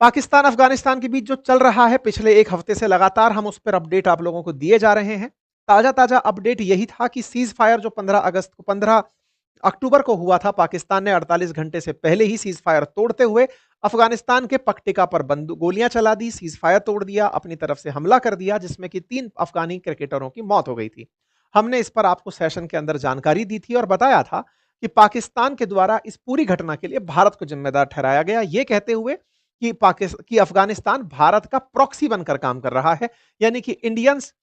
पाकिस्तान अफगानिस्तान के बीच जो चल रहा है पिछले एक हफ्ते से लगातार हम उस पर अपडेट आप लोगों को दिए जा रहे हैं। ताजा ताजा अपडेट यही था कि सीज फायर जो 15 अक्टूबर को हुआ था, पाकिस्तान ने 48 घंटे से पहले ही सीज फायर तोड़ते हुए अफगानिस्तान के पक्टिका पर बंदूक गोलियां चला दी, सीज फायर तोड़ दिया, अपनी तरफ से हमला कर दिया, जिसमें कि 3 अफगानी क्रिकेटरों की मौत हो गई थी। हमने इस पर आपको सेशन के अंदर जानकारी दी थी और बताया था कि पाकिस्तान के द्वारा इस पूरी घटना के लिए भारत को जिम्मेदार ठहराया गया, यह कहते हुए कि अफगानिस्तान भारत का प्रॉक्सी बनकर काम कर रहा है, यानी कि इंडियंस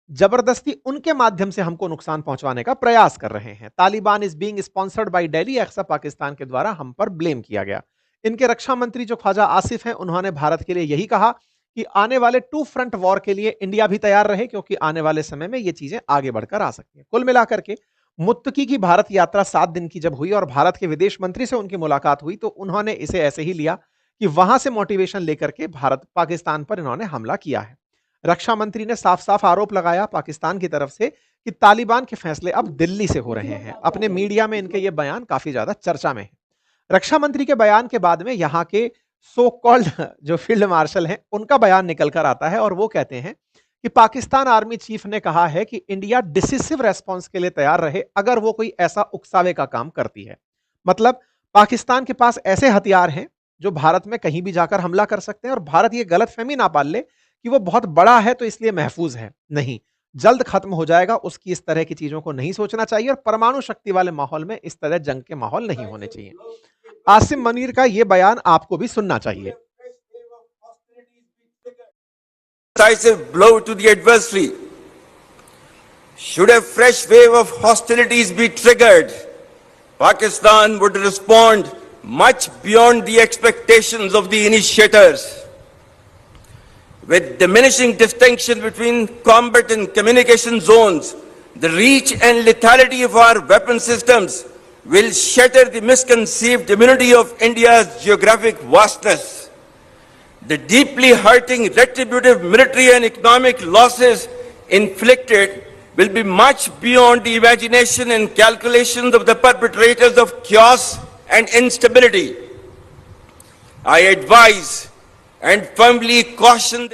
जबरदस्ती उनके माध्यम से हमको नुकसान पहुंचवाने का प्रयास कर रहे हैं। Taliban is being sponsored by Delhi, ऐसा पाकिस्तान के द्वारा हम पर ब्लेम किया गया। इनके रक्षा मंत्री जो ख्वाजा आसिफ हैं, उन्होंने भारत के लिए यही कहा कि आने वाले 2 फ्रंट वॉर के लिए इंडिया भी तैयार रहे, क्योंकि आने वाले समय में ये चीजें आगे बढ़कर आ सकती हैं। कुल मिलाकर के मुत्तकी की भारत यात्रा 7 दिन की जब हुई और भारत के विदेश मंत्री से उनकी मुलाकात हुई, तो उन्होंने इसे ऐसे ही लिया कि वहां से मोटिवेशन लेकर के भारत पाकिस्तान पर इन्होंने हमला किया है। रक्षा मंत्री ने साफ साफ आरोप लगाया पाकिस्तान की तरफ से कि तालिबान के फैसले अब दिल्ली से हो रहे हैं। अपने मीडिया में इनके ये बयान काफी ज्यादा चर्चा में है। रक्षा मंत्री के बयान के बाद में यहां के सो कॉल्ड जो फील्ड मार्शल हैं, उनका बयान निकल कर आता है और वो कहते हैं कि पाकिस्तान आर्मी चीफ ने कहा है कि इंडिया डिसिसिव रेस्पॉन्स के लिए तैयार रहे अगर वो कोई ऐसा उकसावे का काम करती है। मतलब पाकिस्तान के पास ऐसे हथियार हैं जो भारत में कहीं भी जाकर हमला कर सकते हैं, और भारत ये गलतफहमी ना पाल ले कि वो बहुत बड़ा है तो इसलिए महफूज है। नहीं, जल्द खत्म हो जाएगा, उसकी इस तरह की चीजों को नहीं सोचना चाहिए, और परमाणु शक्ति वाले माहौल में इस तरह जंग के माहौल नहीं होने चाहिए। आसिम मुनीर का यह बयान आपको भी सुनना चाहिए। Decisive blow to the adversary. Should a fresh wave of hostilities be triggered, Pakistan would respond much beyond the expectations of the initiators. With diminishing distinction between combat and communication zones, the reach and lethality of our weapon systems will shatter the misconceived immunity of India's geographic vastness. The deeply hurting retributive military and economic losses inflicted will be much beyond the imagination and calculations of the perpetrators of chaos and instability. I advise and firmly caution.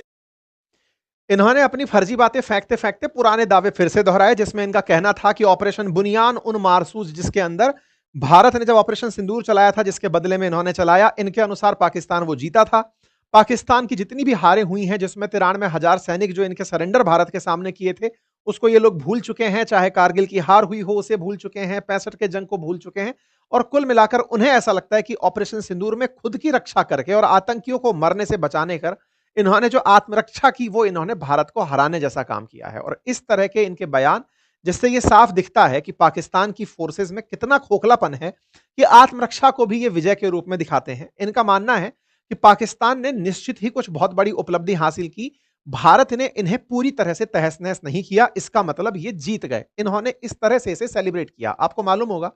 इन्होंने अपनी फर्जी बातें फेंकते फेंकते पुराने दावे फिर से दोहराए, जिसमें इनका कहना था कि ऑपरेशन बुनियान उन मारसूज जिसके अंदर भारत ने जब ऑपरेशन सिंदूर चलाया था, जिसके बदले में इन्होंने चलाया, इनके अनुसार पाकिस्तान वो जीता था। पाकिस्तान की जितनी भी हारें हुई हैं, जिसमें 93,000 सैनिक जो इनके सरेंडर भारत के सामने किए थे, उसको ये लोग भूल चुके हैं। चाहे कारगिल की हार हुई हो, उसे भूल चुके हैं, 65 के जंग को भूल चुके हैं, और कुल मिलाकर उन्हें ऐसा लगता है कि ऑपरेशन सिंदूर में खुद की रक्षा करके और आतंकियों को मरने से बचाने कर इन्होंने जो आत्मरक्षा की, वो इन्होंने भारत को हराने जैसा काम किया है। और इस तरह के इनके बयान, जिससे ये साफ दिखता है कि पाकिस्तान की फोर्सेज में कितना खोखलापन है कि आत्मरक्षा को भी ये विजय के रूप में दिखाते हैं। इनका मानना है कि पाकिस्तान ने निश्चित ही कुछ बहुत बड़ी उपलब्धि हासिल की, भारत ने इन्हें पूरी तरह से तहस नहस नहीं किया, इसका मतलब ये जीत गए। इन्होंने इस तरह से इसे सेलिब्रेट किया। आपको मालूम होगा,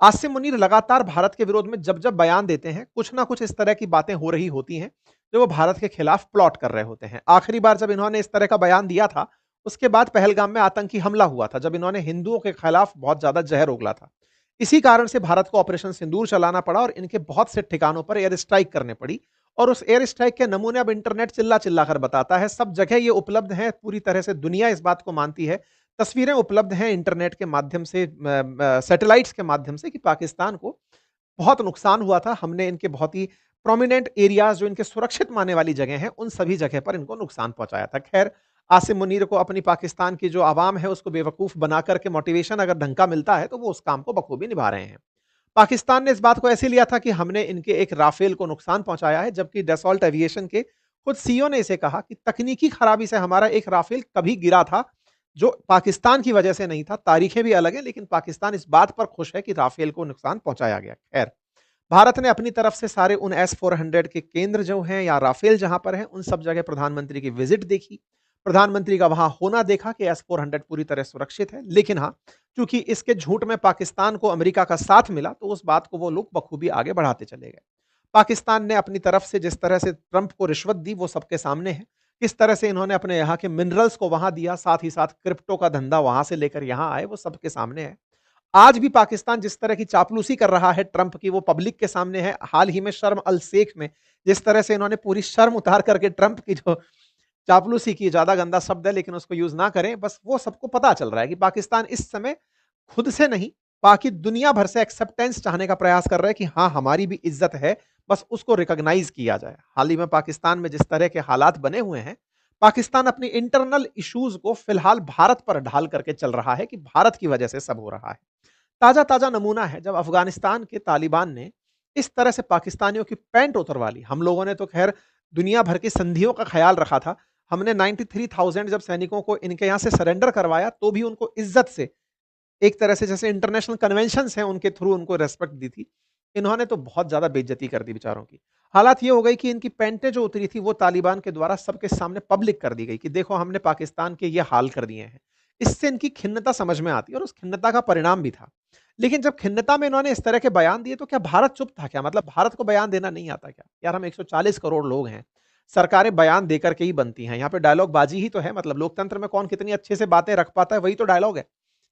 आसिम मुनीर लगातार भारत के विरोध में जब जब बयान देते हैं, कुछ ना कुछ इस तरह की बातें हो रही होती हैं जो वो भारत के खिलाफ प्लॉट कर रहे होते हैं। आखिरी बार जब इन्होंने इस तरह का बयान दिया था, उसके बाद पहलगाम में आतंकी हमला हुआ था, जब इन्होंने हिंदुओं के खिलाफ बहुत ज्यादा जहर उगला था। इसी कारण से भारत को ऑपरेशन सिंदूर चलाना पड़ा और इनके बहुत से ठिकानों पर एयर स्ट्राइक करने पड़ी। और उस एयर स्ट्राइक के नमूने अब इंटरनेट चिल्ला चिल्ला कर बताता है, सब जगह ये उपलब्ध है, पूरी तरह से दुनिया इस बात को मानती है। तस्वीरें उपलब्ध हैं इंटरनेट के माध्यम से, सैटेलाइट्स के माध्यम से, कि पाकिस्तान को बहुत नुकसान हुआ था। हमने इनके बहुत ही प्रोमिनेंट एरियाज, जो इनके सुरक्षित मानने वाली जगह हैं, उन सभी जगह पर इनको नुकसान पहुंचाया था। खैर, आसिम मुनीर को अपनी पाकिस्तान की जो आवाम है उसको बेवकूफ बना करके मोटिवेशन अगर ढंग का मिलता है, तो वो उस काम को बखूबी निभा रहे हैं। पाकिस्तान ने इस बात को ऐसे लिया था कि हमने इनके एक राफेल को नुकसान पहुंचाया है, जबकि डसॉल्ट एविएशन के खुद सीईओ ने इसे कहा कि तकनीकी खराबी से हमारा एक राफेल कभी गिरा था, जो पाकिस्तान की वजह से नहीं था। तारीखें भी अलग हैं, लेकिन पाकिस्तान इस बात पर खुश है कि राफेल को नुकसान पहुंचाया गया। खैर, भारत ने अपनी तरफ से सारे उन S-400 के केंद्र जो हैं या राफेल जहां पर हैं, उन सब जगह प्रधानमंत्री की विजिट देखी, प्रधानमंत्री का वहां होना देखा कि S-400 पूरी तरह सुरक्षित है। लेकिन हाँ, चूंकि इसके झूठ में पाकिस्तान को अमेरिका का साथ मिला, तो उस बात को वो लोग बखूबी आगे बढ़ाते चले गए। पाकिस्तान ने अपनी तरफ से जिस तरह से ट्रंप को रिश्वत दी, वो सबके सामने है। किस तरह से इन्होंने अपने यहाँ के मिनरल्स को वहां दिया, साथ ही साथ क्रिप्टो का धंधा वहां से लेकर यहां आए, वो सबके सामने है। आज भी पाकिस्तान जिस तरह की चापलूसी कर रहा है ट्रंप की, वो पब्लिक के सामने है। हाल ही में शर्म अल शेख में जिस तरह से इन्होंने पूरी शर्म उतार करके ट्रंप की जो चापलूसी की, ज्यादा गंदा शब्द है लेकिन उसको यूज ना करें, बस वो सबको पता चल रहा है कि पाकिस्तान इस समय खुद से नहीं, बाकी दुनिया भर से एक्सेप्टेंस चाहने का प्रयास कर रहा है कि हाँ, हमारी भी इज्जत है, बस उसको रिकॉग्नाइज किया जाए। हाल ही में पाकिस्तान में जिस तरह के हालात बने हुए हैं, पाकिस्तान अपनी इंटरनल इश्यूज को फिलहाल भारत पर ढाल करके चल रहा है कि भारत की वजह से सब हो रहा है। ताजा ताजा नमूना है जब अफगानिस्तान के तालिबान ने इस तरह से पाकिस्तानियों की पैंट उतरवा ली। हम लोगों ने तो खैर दुनिया भर की संधियों का ख्याल रखा था। हमने 93,000 जब सैनिकों को इनके यहां से सरेंडर करवाया तो भी उनको इज्जत से, एक तरह से जैसे इंटरनेशनल कन्वेंशंस हैं उनके थ्रू उनको रेस्पेक्ट दी थी। इन्होंने तो बहुत ज्यादा बेइज्जती कर दी बेचारों की। हालात ये हो गई कि इनकी पैंटें जो उतरी थी वो तालिबान के द्वारा सबके सामने पब्लिक कर दी गई कि देखो हमने पाकिस्तान के ये हाल कर दिए हैं। इससे इनकी खिन्नता समझ में आती है और उस खिन्नता का परिणाम भी था। लेकिन जब खिन्नता में इन्होंने इस तरह के बयान दिए तो क्या भारत चुप था क्या? मतलब भारत को बयान देना नहीं आता क्या? यार हम 140 करोड़ लोग हैं, सरकारें बयान देकर के ही बनती हैं। यहाँ पे डायलॉग बाजी ही तो है। मतलब लोकतंत्र में कौन कितनी अच्छे से बातें रख पाता है, वही तो डायलॉग है।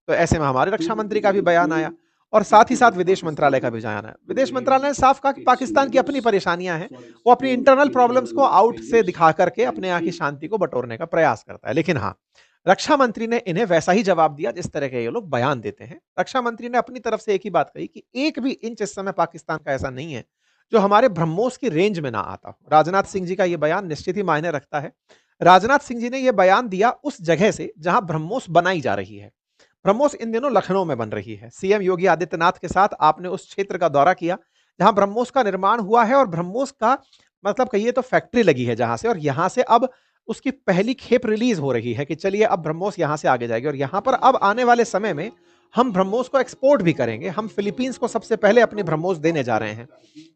तो ऐसे में हमारे रक्षा मंत्री का भी बयान आया और साथ ही साथ विदेश मंत्रालय का भी बयान आया। विदेश मंत्रालय ने साफ कहा कि पाकिस्तान की अपनी परेशानियां हैं, वो अपनी इंटरनल प्रॉब्लम्स को आउट से दिखा करके अपने यहाँ की शांति को बटोरने का प्रयास करता है। लेकिन हाँ, रक्षा मंत्री ने इन्हें वैसा ही जवाब दिया जिस तरह के ये लोग बयान देते हैं। रक्षा मंत्री ने अपनी तरफ से एक ही बात कही कि एक भी इंच इस समय पाकिस्तान का ऐसा नहीं है जो हमारे ब्रह्मोस की रेंज में ना आता हो। राजनाथ सिंह जी का यह बयान निश्चित ही मायने रखता है। राजनाथ सिंह जी ने यह बयान दिया उस जगह से जहां ब्रह्मोस बनाई जा रही है। ब्रह्मोस इन दिनों लखनऊ में बन रही है। सीएम योगी आदित्यनाथ के साथ आपने उस क्षेत्र का दौरा किया जहां ब्रह्मोस का निर्माण हुआ है और ब्रह्मोस का मतलब कहिए तो फैक्ट्री लगी है जहां से, और यहां से अब उसकी पहली खेप रिलीज हो रही है कि चलिए अब ब्रह्मोस यहां से आगे जाएगी और यहां पर अब आने वाले समय में हम ब्रह्मोस को एक्सपोर्ट भी करेंगे। हम फिलीपींस को सबसे पहले अपनी ब्रह्मोस देने जा रहे हैं।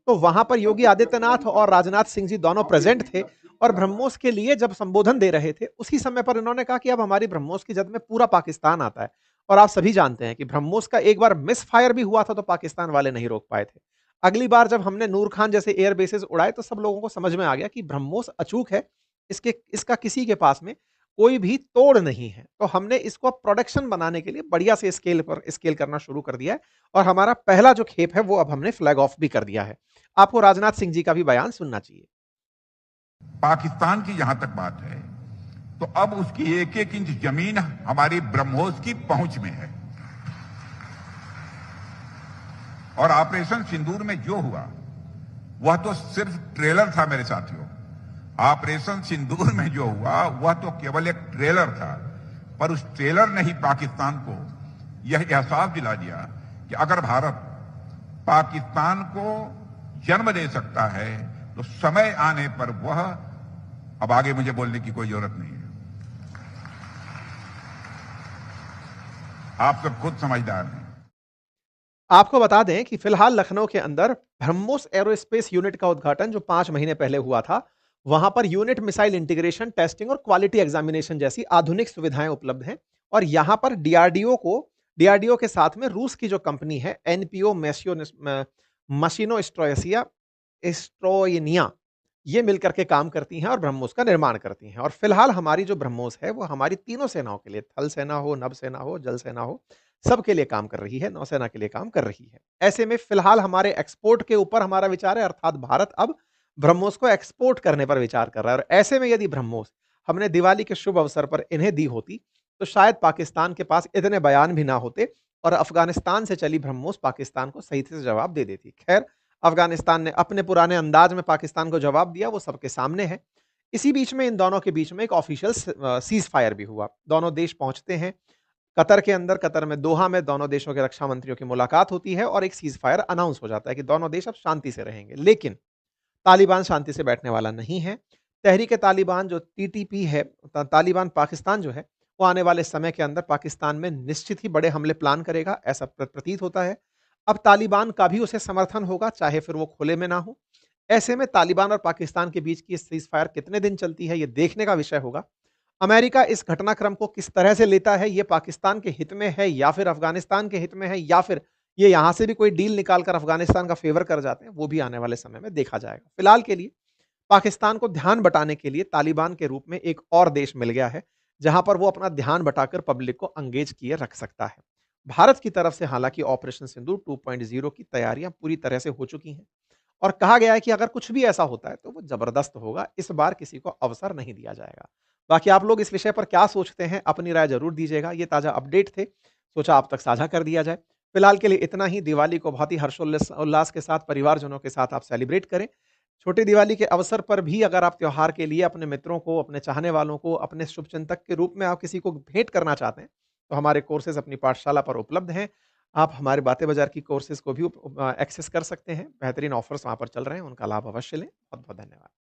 तो वहां पर योगी आदित्यनाथ और राजनाथ सिंह जी दोनों प्रेजेंट थे और ब्रह्मोस के लिए जब संबोधन दे रहे थे उसी समय पर इन्होंने कहा कि अब हमारी ब्रह्मोस की जद में पूरा पाकिस्तान आता है। और आप सभी जानते हैं कि ब्रह्मोस का एक बार मिस फायर भी हुआ था तो पाकिस्तान वाले नहीं रोक पाए थे। अगली बार जब हमने नूर खान जैसे एयर बेसेस उड़ाए तो सब लोगों को समझ में आ गया कि ब्रह्मोस अचूक है, इसका किसी के पास में कोई भी तोड़ नहीं है। तो हमने इसको प्रोडक्शन बनाने के लिए बढ़िया से स्केल करना शुरू कर दिया है और हमारा पहला जो खेप है वो अब हमने फ्लैग ऑफ भी कर दिया है। आपको राजनाथ सिंह जी का भी बयान सुनना चाहिए। पाकिस्तान की जहां तक बात है तो अब उसकी एक एक इंच जमीन हमारी ब्रह्मोस की पहुंच में है और ऑपरेशन सिंदूर में जो हुआ वह तो सिर्फ ट्रेलर था मेरे साथियों। ऑपरेशन सिंदूर में जो हुआ वह तो केवल एक ट्रेलर था, पर उस ट्रेलर ने ही पाकिस्तान को यह एहसास दिला दिया कि अगर भारत पाकिस्तान को जन्म दे सकता है तो समय आने पर वह, अब आगे मुझे बोलने की कोई जरूरत नहीं है, आप सब खुद समझदार हैं। आपको बता दें कि फिलहाल लखनऊ के अंदर ब्रह्मोस एरोस्पेस यूनिट का उद्घाटन जो 5 महीने पहले हुआ था, वहां per unit missile integration, testing और क्वालिटी एग्जामिनेशन जैसी आधुनिक सुविधाएं उपलब्ध हैं। और यहां पर डीआरडीओ के साथ में रूस की जो कंपनी है एनपीओ मशीनो स्ट्रोयनिया, ये मिलकर के काम करती हैं और ब्रह्मोस का निर्माण करती हैं। और फिलहाल हमारी जो ब्रह्मोस है वो हमारी तीनों सेनाओं के लिए, थल सेना हो, नभ सेना हो, जल सेना हो, सबके लिए काम कर रही है, नौसेना के लिए काम कर रही है। ऐसे में फिलहाल हमारे एक्सपोर्ट के ऊपर हमारा विचार है, अर्थात भारत अब ब्रह्मोस को एक्सपोर्ट करने पर विचार कर रहा है। और ऐसे में यदि ब्रह्मोस हमने दिवाली के शुभ अवसर पर इन्हें दी होती तो शायद पाकिस्तान के पास इतने बयान भी ना होते और अफगानिस्तान से चली ब्रह्मोस पाकिस्तान को सही से जवाब दे देती। खैर, अफगानिस्तान ने अपने पुराने अंदाज में पाकिस्तान को जवाब दिया, वो सबके सामने है। इसी बीच में इन दोनों के बीच में एक ऑफिशियल सीज फायर भी हुआ। दोनों देश पहुंचते हैं कतर के अंदर, कतर में दोहा में दोनों देशों के रक्षा मंत्रियों की मुलाकात होती है और एक सीज फायर अनाउंस हो जाता है कि दोनों देश अब शांति से रहेंगे। लेकिन तालिबान शांति से बैठने वाला नहीं है। तहरीक तालिबान जो टीटीपी है, तालिबान पाकिस्तान जो है, वो आने वाले समय के अंदर पाकिस्तान में निश्चित ही बड़े हमले प्लान करेगा, ऐसा प्रतीत होता है। अब तालिबान का भी उसे समर्थन होगा, चाहे फिर वो खुले में ना हो। ऐसे में तालिबान और पाकिस्तान के बीच की सीज फायर कितने दिन चलती है, ये देखने का विषय होगा। अमेरिका इस घटनाक्रम को किस तरह से लेता है, ये पाकिस्तान के हित में है या फिर अफगानिस्तान के हित में है, या फिर ये यहां से भी कोई डील निकालकर अफगानिस्तान का फेवर कर जाते हैं, वो भी आने वाले समय में देखा जाएगा। फिलहाल के लिए पाकिस्तान को ध्यान बटाने के लिए तालिबान के रूप में एक और देश मिल गया है जहां पर वो अपना ध्यान बटाकर पब्लिक को अंगेज किए रख सकता है। भारत की तरफ से हालांकि ऑपरेशन सिंदूर 2.0 की तैयारियां पूरी तरह से हो चुकी हैं और कहा गया है कि अगर कुछ भी ऐसा होता है तो वो जबरदस्त होगा, इस बार किसी को अवसर नहीं दिया जाएगा। बाकी आप लोग इस विषय पर क्या सोचते हैं, अपनी राय जरूर दीजिएगा। ये ताजा अपडेट थे, सोचा आप तक साझा कर दिया जाए। फिलहाल के लिए इतना ही। दिवाली को बहुत ही हर्षोल्लास उल्लास के साथ परिवारजनों के साथ आप सेलिब्रेट करें। छोटी दिवाली के अवसर पर भी अगर आप त्योहार के लिए अपने मित्रों को, अपने चाहने वालों को, अपने शुभचिंतक के रूप में आप किसी को भेंट करना चाहते हैं, तो हमारे कोर्सेज़ अपनी पाठशाला पर उपलब्ध हैं। आप हमारे बातें बाज़ार की कोर्सेज़ को भी एक्सेस कर सकते हैं। बेहतरीन ऑफ़र्स वहाँ पर चल रहे हैं, उनका लाभ अवश्य लें। बहुत-बहुत धन्यवाद।